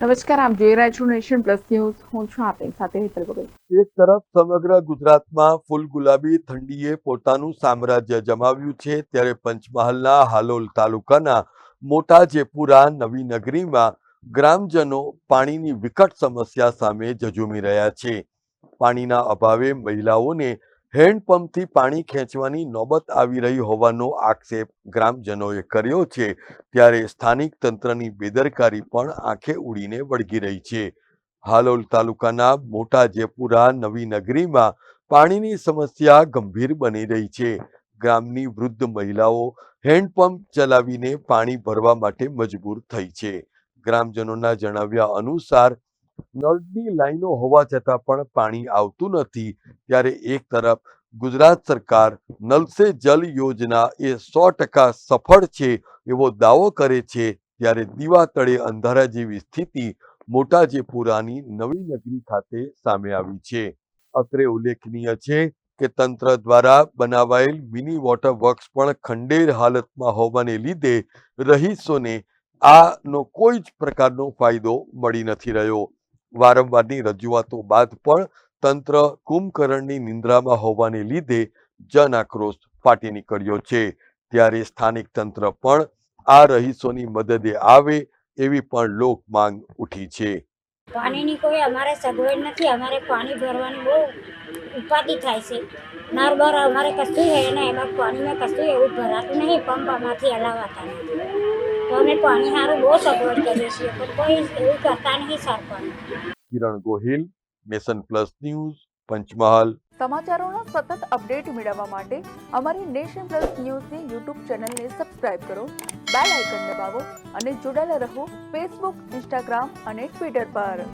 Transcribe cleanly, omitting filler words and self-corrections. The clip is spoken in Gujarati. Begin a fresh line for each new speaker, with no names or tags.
નમસ્કાર, આપ જોઈ રહ્યા છો નેશન પ્લસ ન્યૂઝ. હું છું આપની સાથે હેતલ ગોગોઈ.
એક તરફ સમગ્ર ગુજરાતમાં ફૂલ ગુલાબી ઠંડીએ પોતાનું સામ્રાજ્ય જમાવ્યું છે, ત્યારે પંચમહાલના હાલોલ તાલુકાના મોટા જેપુરા નવી નગરીમાં ગ્રામજનો પાણીની વિકટ સમસ્યા સામે ઝઝૂમી રહ્યા છે. પાણીના અભાવે મહિલાઓને હેન્ડપંપથી પાણી ખેંચવાની નોબત આવી રહી હોવાનો આક્ષેપ ગ્રામજનોએ કર્યો છે, ત્યારે સ્થાનિક તંત્રની બેદરકારી પણ આંખે ઉડીને વળગી રહી છે. હાલોલ તાલુકાના મોટા જેપુરા નવી નગરીમાં પાણીની સમસ્યા ગંભીર બની રહી છે. ગામની વૃદ્ધ મહિલાઓ હેન્ડપંપ ચલાવીને પાણી ભરવા માટે મજબૂર થઈ છે. ગ્રામજનોના જણાવ્યા અનુસાર નળની લાઈનો હોવા છતાં પણ પાણી આવતું નથી. ત્યારે એક તરફ ગુજરાત સરકાર નલ સે જલ યોજના એ 100% સફળ છે એવો દાવો કરે છે, ત્યારે દીવા તળે અંધારા જેવી સ્થિતિ મોટા જેપુરાની નવી નગરી ખાતે સામે આવી છે. અત્રે ઉલ્લેખનીય છે કે તંત્ર દ્વારા બનાવાયેલ મિની વોટર વર્ક્સ પણ ખંડેર હાલતમાં હોવાને લીધે રહીશોને આનો કોઈ જ પ્રકારનો ફાયદો મળી નથી રહ્યો. વારંવારની રજૂઆતો બાદ પણ તંત્ર કુંભકર્ણની નિંદ્રામાં હોવાને લીધે જન આક્રોશ ફાટી નીકળ્યો છે. ત્યારે સ્થાનિક તંત્ર પણ આ રહીશોની મદદે આવે એવી પણ લોક માંગ ઉઠી છે.
પાણીની કોઈ અમારે સગવડ નથી. અમારે પાણી ભરવાની બહુ ઉપાધિ થાય છે. નળ બર અમારે કશું છે ને એમાં પાણીમાં કશું એવું ભરાતું નહીં, પંપમાંથી હલાવાતા નથી. તો અમે પાણી સારું બહુ સગવડ કરીએ છીએ, પણ કોઈ એવું કરતા નહીં sarpanch.
Kiran Gohil, nation plus news, Panchmahal.
સમાચારોના સતત અપડેટ મેળવવા માટે અમારી નેશન પ્લસ ન્યૂઝની યુટ્યુબ ચેનલને સબસ્ક્રાઇબ કરો, બેલ આઇકન દબાવો અને જોડાયેલા રહો ફેસબુક, ઇન્સ્ટાગ્રામ અને ટ્વિટર પર.